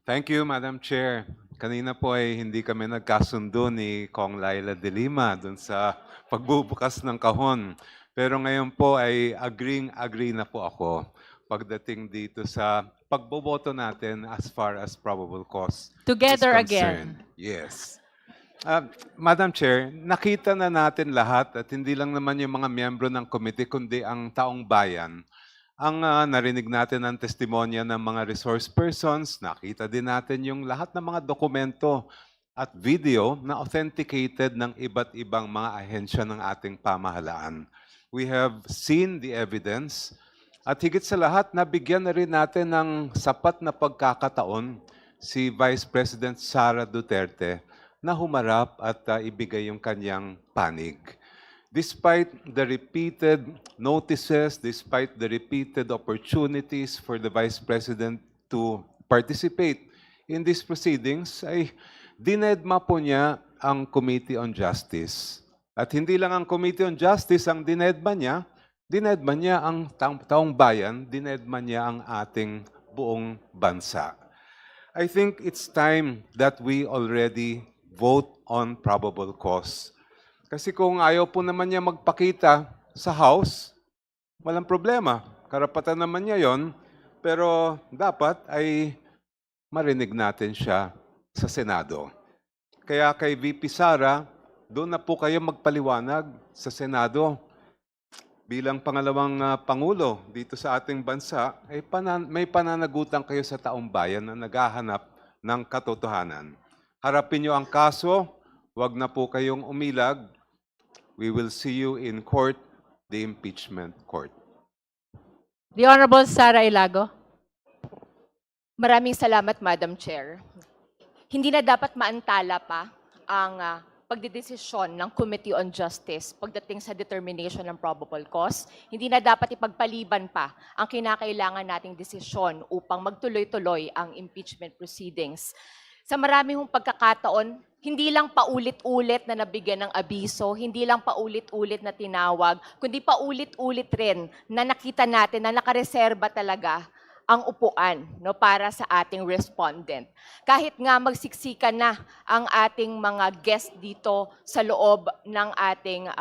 Thank you, Madam Chair. Kanina po ay hindi kami nagkasundo ni Kong Laila de Lima dun sa pagbubukas ng kahon. Pero ngayon po ay agree na po ako pagdating dito sa pagboboto natin as far as probable cause is Together concerned. again. Yes. Madam Chair, nakita na natin lahat at hindi lang naman yung mga miyembro ng committee kundi ang taong bayan. Ang narinig natin ang testimonya ng mga resource persons, nakita din natin yung lahat ng mga dokumento at video na authenticated ng iba't ibang mga ahensya ng ating pamahalaan. We have seen the evidence at higit sa lahat, nabigyan na rin natin ng sapat na pagkakataon si Vice President Sara Duterte na humarap at ibigay yung kanyang panig. Despite the repeated notices, despite the repeated opportunities for the Vice President to participate in these proceedings, ay dinedma po niya ang Committee on Justice. At hindi lang ang Committee on Justice ang dinedma niya ang taong bayan, dinedma niya ang ating buong bansa. I think it's time that we already vote on probable cause. Kasi kung ayaw po naman niya magpakita sa House, walang problema. Karapatan naman niya yon, pero dapat ay marinig natin siya sa Senado. Kaya kay VP Sara, doon na po kayo magpaliwanag sa Senado. Bilang pangalawang Pangulo dito sa ating bansa, ay may pananagutan kayo sa taong bayan na naghahanap ng katotohanan. Harapin niyo ang kaso, wag na po kayong umilag. We will see you in court, the impeachment court. The Honorable Sara Ilago. Maraming salamat, Madam Chair. Hindi na dapat maantala pa ang pagdedesisyon ng Committee on Justice pagdating sa determination ng probable cause. Hindi na dapat ipagpaliban pa ang kinakailangan nating desisyon upang magtuloy-tuloy ang impeachment proceedings. Sa marami hong pagkakataon, hindi lang paulit-ulit na nabigyan ng abiso, hindi lang paulit-ulit na tinawag, kundi paulit-ulit rin na nakita natin na nakareserba talaga ang upuan para sa ating respondent. Kahit nga magsiksikan na ang ating mga guest dito sa loob ng ating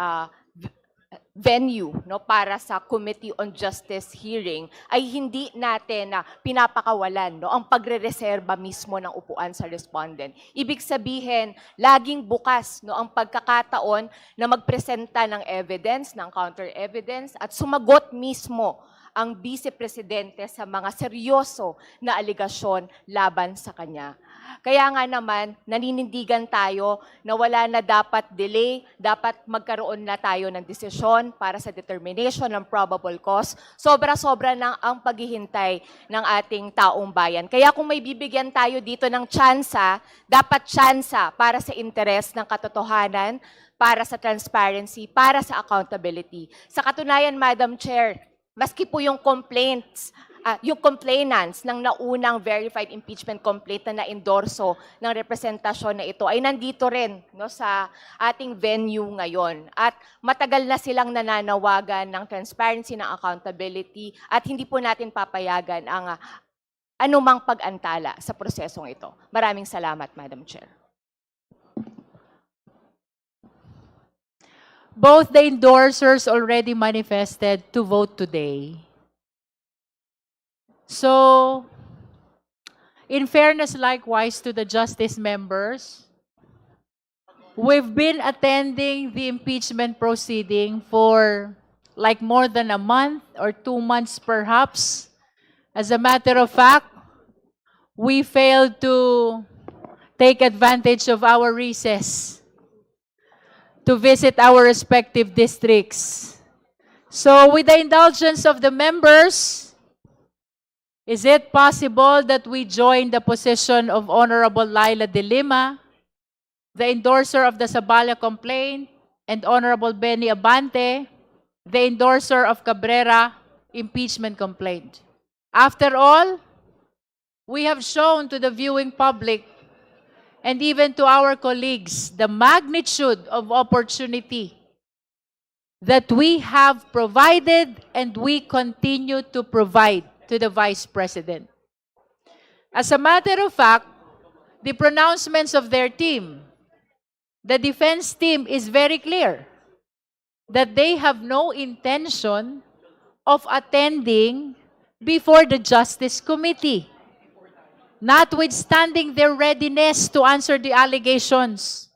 venue para sa Committee on Justice hearing, ay hindi natin pinapakawalan ang pagrereserba mismo ng upuan sa respondent. Ibig sabihin, laging bukas ang pagkakataon na magpresenta ng evidence, ng counter-evidence, at sumagot mismo ang Vice Presidente sa mga seryoso na aligasyon laban sa kanya. Kaya nga naman, naninindigan tayo na wala na dapat delay, dapat magkaroon na tayo ng desisyon para sa determination ng probable cause. Sobra-sobra na ang paghihintay ng ating taong bayan. Kaya kung may bibigyan tayo dito ng tsansa, dapat tsansa para sa interes ng katotohanan, para sa transparency, para sa accountability. Sa katunayan, Madam Chair, maski po yung complainants ng naunang verified impeachment complaint na na-endorso ng representasyon na ito ay nandito rin sa ating venue ngayon. At matagal na silang nananawagan ng transparency, ng accountability, at hindi po natin papayagan ang anumang pag-antala sa prosesong ito. Maraming salamat, Madam Chair. Both the endorsers already manifested to vote today. So, in fairness likewise to the justice members, we've been attending the impeachment proceeding for like more than a month or 2 months perhaps. As a matter of fact, we failed to take advantage of our recess to visit our respective districts. So with the indulgence of the members, is it possible that we join the position of Honorable Laila de Lima, the endorser of the Sabala complaint, and Honorable Benny Abante, the endorser of Cabrera impeachment complaint? After all, we have shown to the viewing public and even to our colleagues the magnitude of opportunity that we have provided and we continue to provide to the Vice President. As a matter of fact, the pronouncements of their team, the defense team is very clear that they have no intention of attending before the Justice Committee, notwithstanding their readiness to answer the allegations.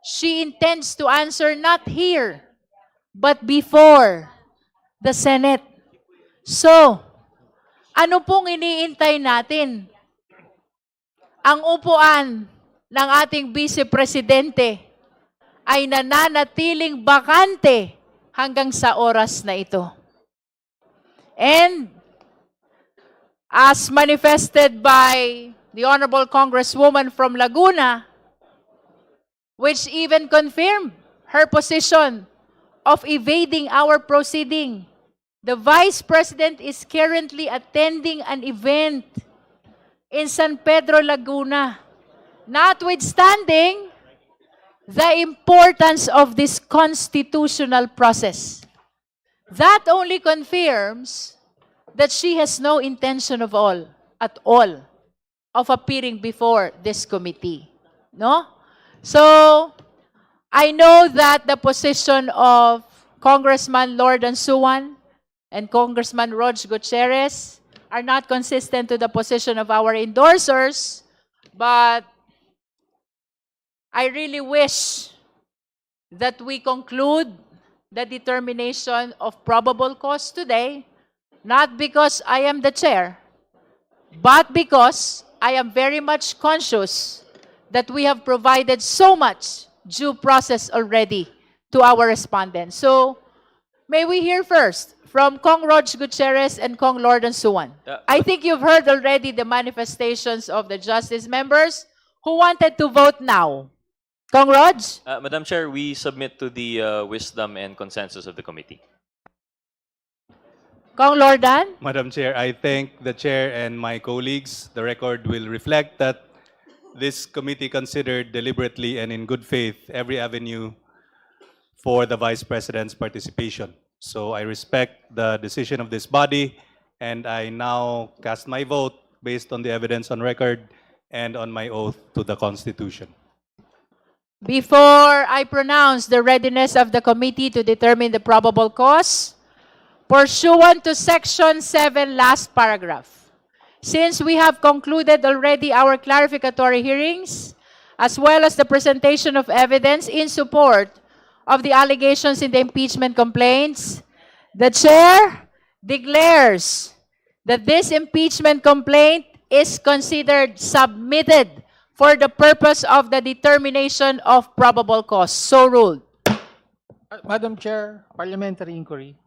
She intends to answer not here, but before the Senate. So, ano pong iniintay natin? Ang upuan ng ating Vice Presidente ay nananatiling bakante hanggang sa oras na ito. And as manifested by the Honorable Congresswoman from Laguna, which even confirmed her position of evading our proceeding, the Vice President is currently attending an event in San Pedro, Laguna, notwithstanding the importance of this constitutional process. That only confirms that she has no intention at all, of appearing before this committee. No? So, I know that the position of Congressman Lord Ansuan and Congressman Rog Gutierrez are not consistent to the position of our endorsers, but I really wish that we conclude the determination of probable cause today, not because I am the chair, but because I am very much conscious that we have provided so much due process already to our respondents. So, may we hear first from Kong Rog Gutierrez and Kong Lord Ansuan. I think you've heard already the manifestations of the justice members who wanted to vote now. Kong Rog? Madam Chair, we submit to the wisdom and consensus of the committee. Kong Lordan? Madam Chair, I thank the Chair and my colleagues. The record will reflect that this committee considered deliberately and in good faith every avenue for the Vice President's participation. So I respect the decision of this body, and I now cast my vote based on the evidence on record and on my oath to the Constitution. Before I pronounce the readiness of the committee to determine the probable cause, pursuant to Section 7, last paragraph, since we have concluded already our clarificatory hearings, as well as the presentation of evidence in support of the allegations in the impeachment complaints, the Chair declares that this impeachment complaint is considered submitted for the purpose of the determination of probable cause. So ruled. Madam Chair, Parliamentary Inquiry.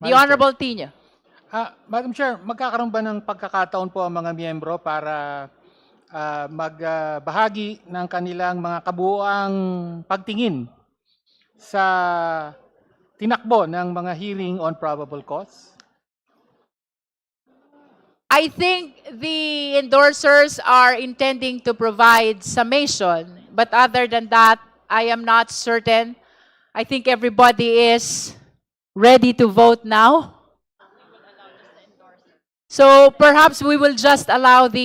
The Honorable Tino. Madam Chair, magkakaroon ba ng pagkakataon po ang mga miyembro para magbahagi ng kanilang mga kabuuang pagtingin sa tinakbo ng mga hearing on probable cause? I think the endorsers are intending to provide summation, but other than that, I am not certain. I think everybody is ready to vote now. So perhaps we will just allow the